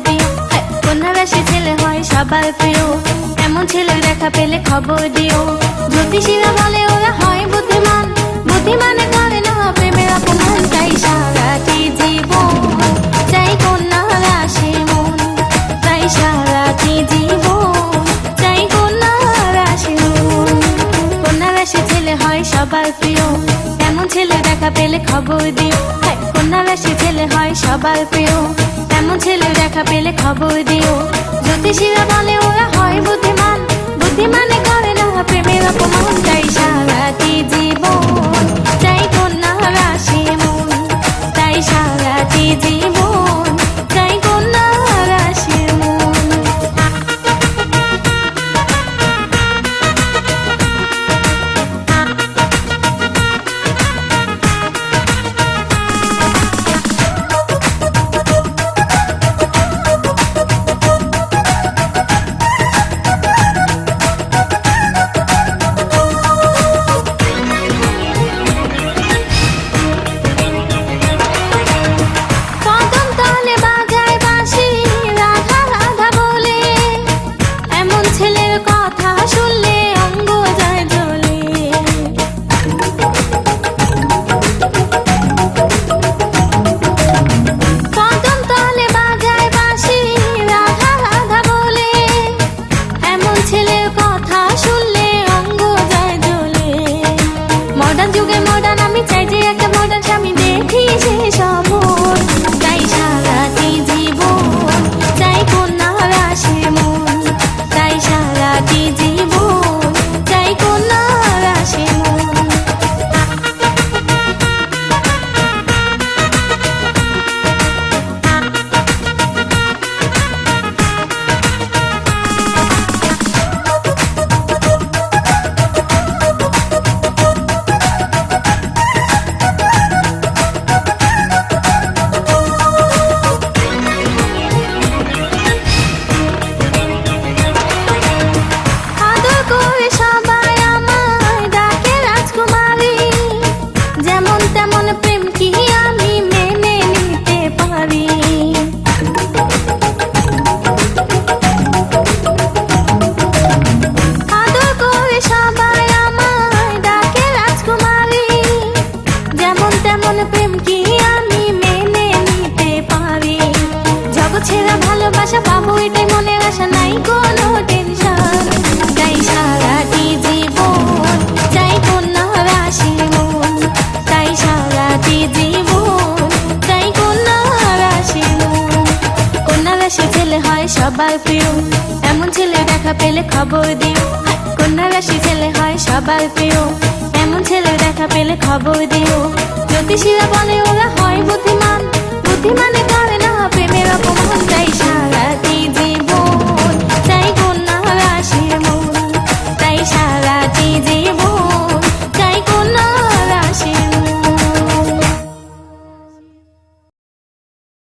প্রিয়। কন্যা রাশি ছেলে হয় সবার প্রিয়, এমন ছেলে দেখা পেলে খবর দিও। জ্যোতিষীরা বলে ওরা হয় বুদ্ধিমান, বুদ্ধিমানে করে না প্রেমের অপমান। তাই সারাটি জীবন চাই কন্যা রাশি মন, তাই সারাটি জীবন চাই কন্যা রাশি মন। কন্যা রাশি ছেলে হয় সবার প্রিয়, এমন ছেলে দেখা পেলে খবর দিও। কন্যা রাশি ছেলে হয় সবার প্রিয়, এমন ছেলে দেখা পেলে খবর দিও। জ্যোতিষীরা বলে ওরা হয় বুদ্ধিমান, বুদ্ধিমানে করে না প্রেমের অপমান। তাই সারাটি জীবন চাই কন্যা রাশি মন, তাই সারাটি জীবন চাই কন্যা রাশি মন। ভালোবাসা পাবো এটাই মনের আশা, নাই কোনো টেনশন। তাই সারাটি জীবন চাই কন্যা রাশি মন, তাই সারাটি জীবন চাই কন্যা রাশি মন। কন্যা রাশি ছেলে হয় সবার প্রিয়, এমন ছেলে দেখা পেলে খবর দিও। কন্যা রাশি ছেলে হয় সবার প্রিয়, এমন ছেলে দেখা পেলে খবর দিও। জ্যোতিষীরা বলে ওরা হয় বুদ্ধিমান, বুদ্ধিমানে করে